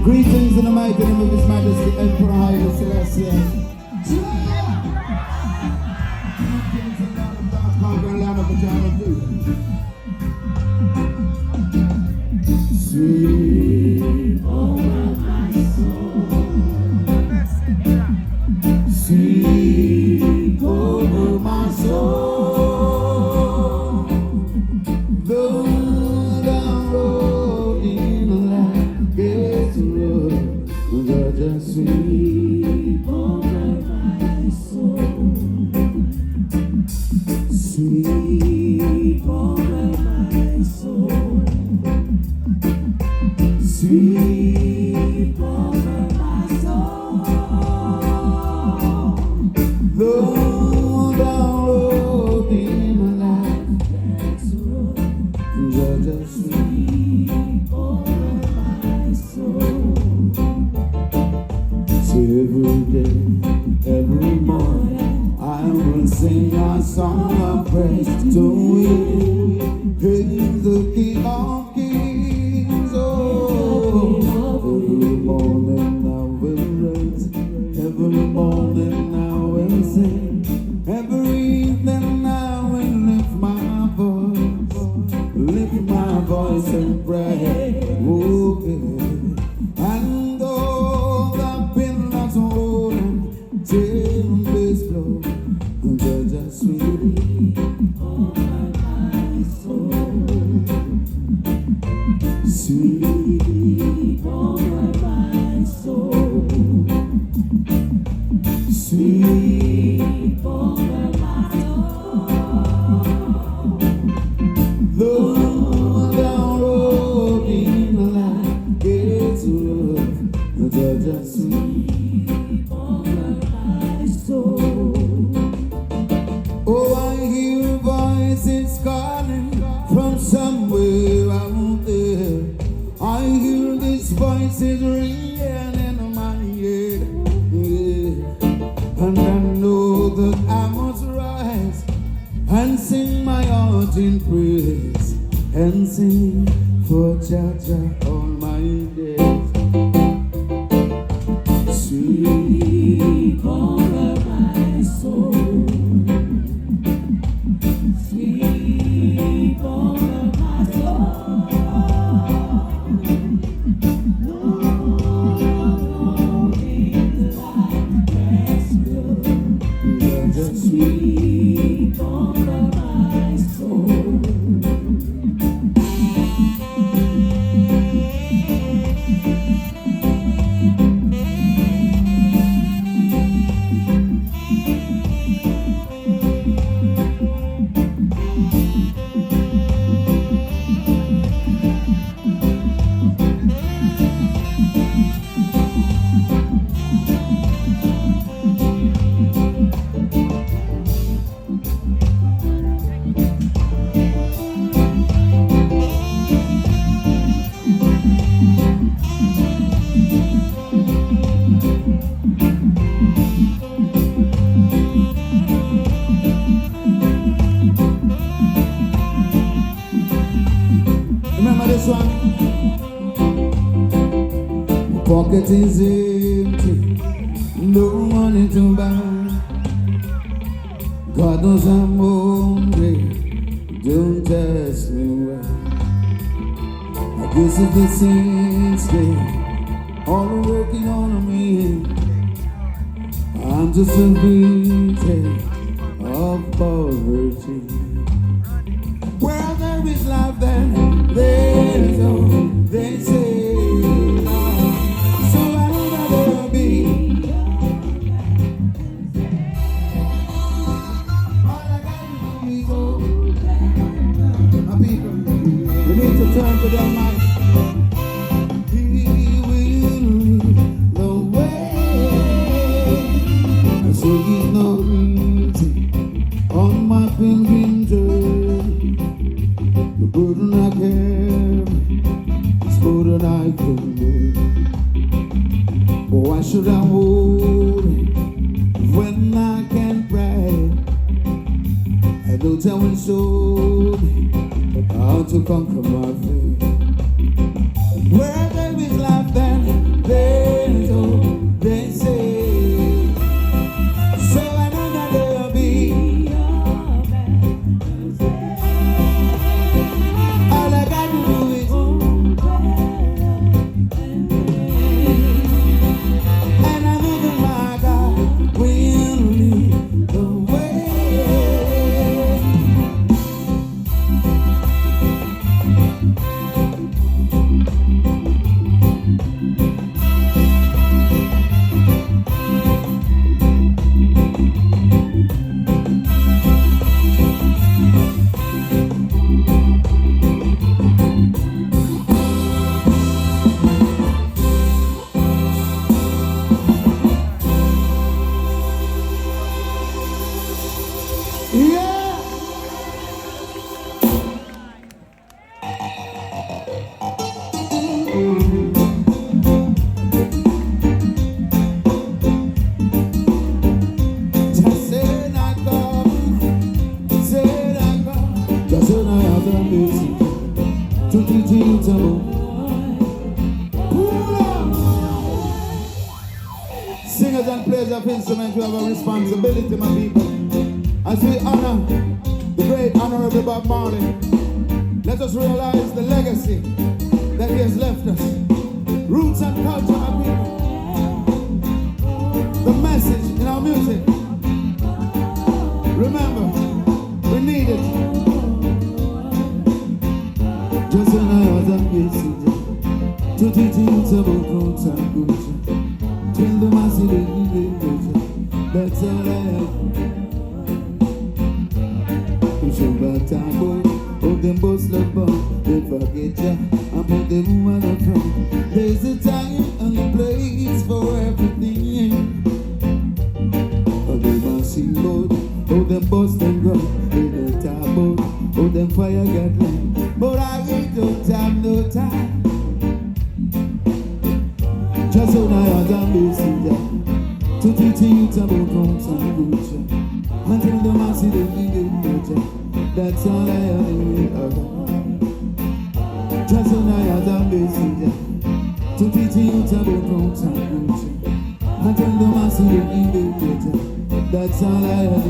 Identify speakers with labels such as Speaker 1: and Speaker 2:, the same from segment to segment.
Speaker 1: Greetings in the mighty name of His Majesty Emperor Haile Selassie. Greetings in the land of dark, conquering land of vagina blue. Sleep over my soul. Sleep over my soul. Though the road in the land gets rough, just sleep over my soul. Sleep over my soul. Sleep over my soul. Though the road in my life gets rough, just sleep over my soul. So every day, every morning, I will sing a song of praise to Him, the King of Kings. Oh, every morning I will raise, every morning I will sing, every evening I will lift my voice and pray. Oh, yeah. And though the billows roll and tempest blow, just sleep over my soul. Sleep over my soul. Sleep over my soul. Though the road in life gets rough, just sleep over my soul. Oh, I hear voices calling from somewhere out there. I hear these voices ringing in my ear, yeah. And I know that I must rise and sing my heart in praise and sing for Jah all my days. Sleep over my soul. Sleep over my soul. No, in life gets good. Just sleep over my soul. Remember this one? My pocket is empty, no money to buy. God knows I'm hungry, don't ask me why. I guess it's the saints day, all working on me. I'm just a victim of poverty. Where there is love, then there's hope, they say. So I'd rather be. All I got is go. My people, we need to turn to their mind. He will lead the way. So he's not easy on my pilgrim journey. The burden I carry is more than I can bear. But why should I worry when I can I know someone showed me how to conquer my fear. Where there is life, then there's hope, they say. So I know that there'll be all I got to do is and I know that my God will lead the way. Singers and players of instruments, we have a responsibility, my people. As we honor the great Honorable Bob Marley, let us realize the legacy that he has left us. Roots and culture, my people. The message in our music. Remember, we need it. Just when I was a messenger to teach you about roots and culture. Tell them I see the culture. That's all I have. Push your back and go. Oh, them boys look bomb. They forget ya. And put them woman up front. There's a time and a place for everything. Oh, them a sing boat. Oh, them boys them go. They don't talk about. Oh, them fire get light. But I don't have no time. Just when I was a messenger to teach you about roots and culture. Until the mass is the culture. That's all I have. Just when I was a messenger to teach you about roots and culture. Until the mass is the culture. That's all I have.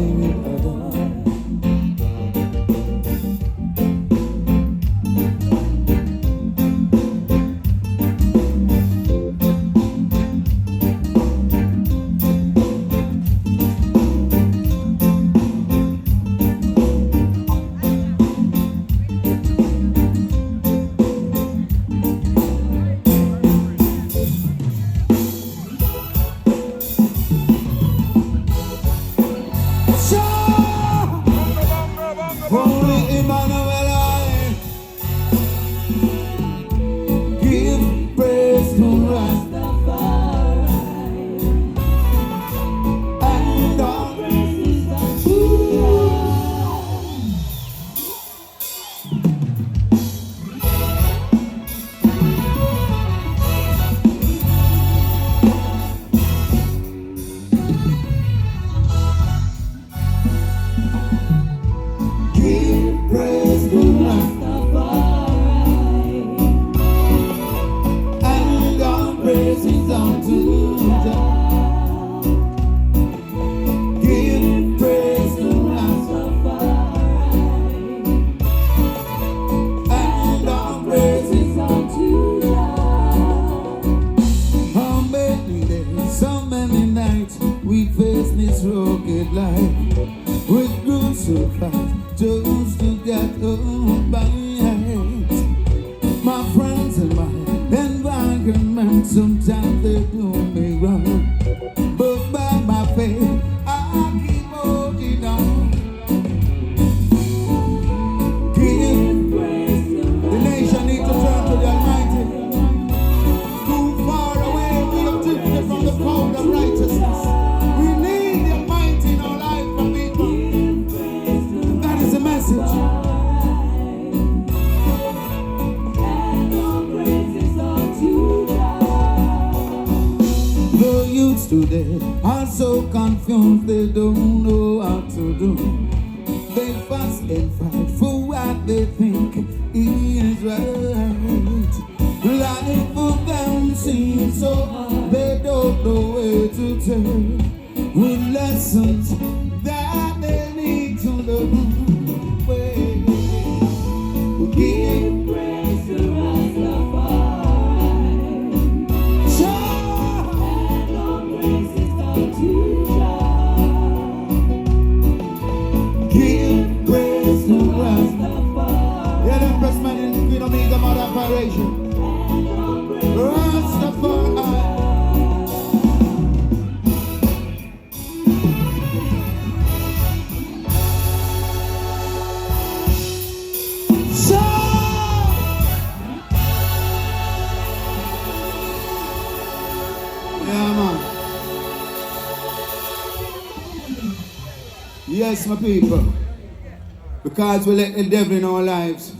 Speaker 1: Sometimes they do me wrong, but by my faith I keep holding on. The nation needs to turn to the Almighty. Too far away we have drifted from the code of righteousness. We need the Almighty in our life, my people. That is the message. Today are so confused, they don't know how to do. They find and fight for what they think is right. Life for them seems so hard, they don't know where to turn. With lessons that they need to learn. Give praise to Rastafari. And all praises go to Jah. Give praise to Rastafari. Yeah, the best man in Queen Omega Mother Operation. Rastafari. Yes, my people, because we let the devil in our lives,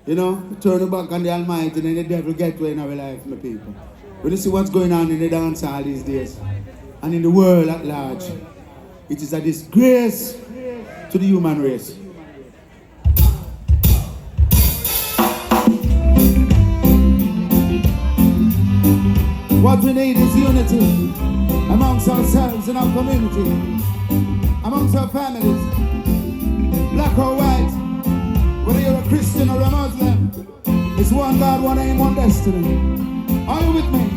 Speaker 1: you know, turn back on the Almighty, and then the devil get way in our life, my people. When you see what's going on in the dance hall these days, and in the world at large, it is a disgrace to the human race. What we need is unity amongst ourselves in our community, amongst our families, black or white, whether you're a Christian or a Muslim. It's one God, one aim, one destiny. Are you with me?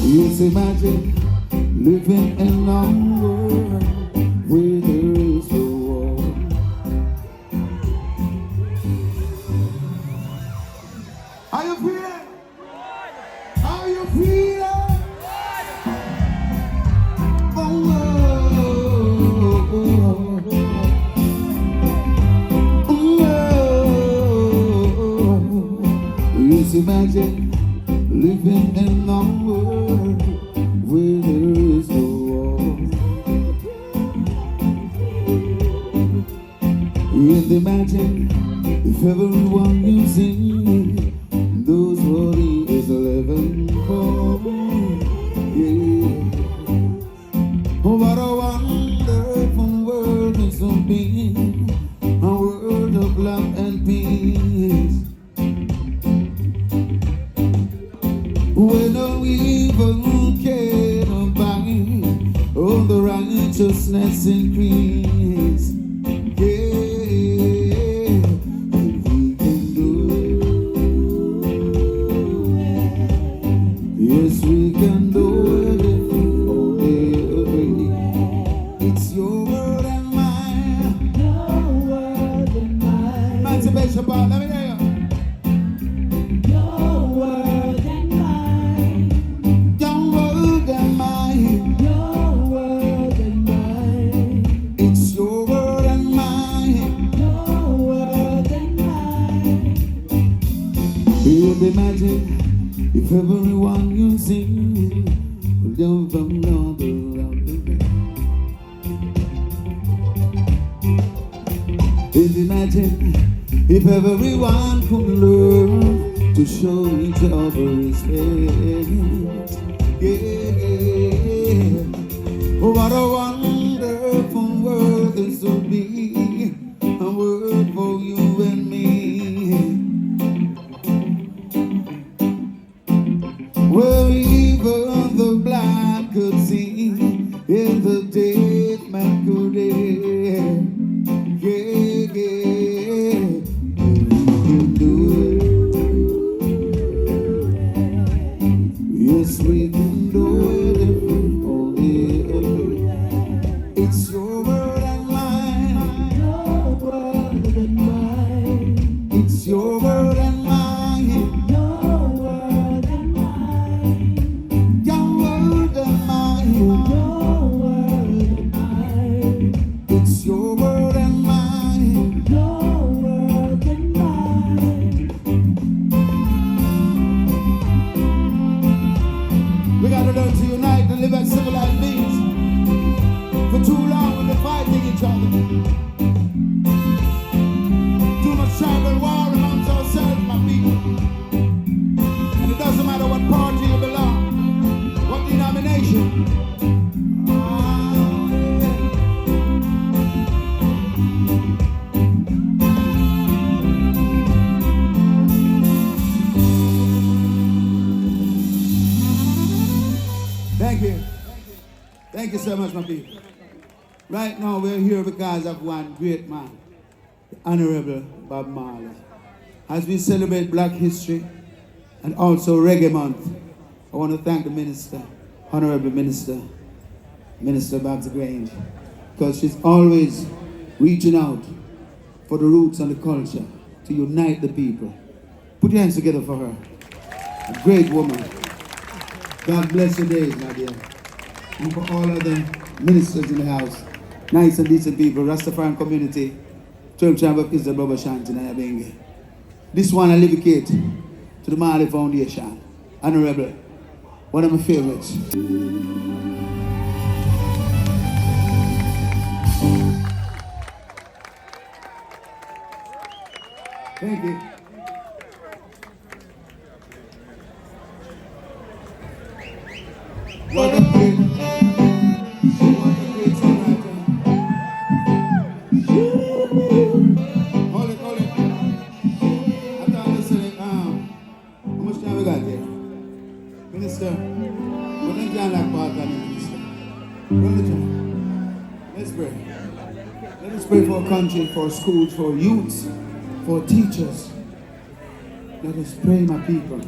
Speaker 1: Yes, imagine living in a world where there is no war. Are you feeling? How you feeling? Imagine living in a world where there is no war. And imagine if everyone you see knows what he is living for. Yeah. Oh, what a wonderful world this will be, a world of love and peace. Where no evil can abide, all the righteousness increase. Yeah, and we can do it. Yes, we can do it if we only agree. It's your world and mine. Your world and mine. Emancipation, Paul, let me hear you. Imagine if everyone you see will come from another round the bed. And imagine if everyone could learn to show each other respect. Yeah. Oh, what a wonderful world this will be, a world for you and me. Where even the blind could see, and the dead man could hear. Yeah, yeah, we can do it. Yes, we can do it if we only agree. It's your world and mine. Your world and mine. It's your world and mine. Civilized beings. For too long we've been fighting each other. Too much tribal war amongst ourselves, my people. And it doesn't matter what party you belong, what denomination. you. Thank you so much, my people. Right now, we're here because of one great man, the Honorable Bob Marley. As we celebrate Black History and also Reggae Month, I want to thank the Minister, Honorable Minister, Minister Babs Grange, because she's always reaching out for the roots and the culture to unite the people. Put your hands together for her. A great woman. God bless your days, my dear. And for all other ministers in the house, nice and decent people, Rastafarian community, Church of Israel, Brother Shanti, Nayabenge. This one I dedicate to the Marley Foundation. Honorable, one of my favorites. Thank you. What a great songwriter. Hold it. I thought I said, how much time we got there? Minister, what is John like part of the minister? Brother John, let's pray. Let us pray for our country, for our schools, for our youths, for our teachers. Let us pray, my people.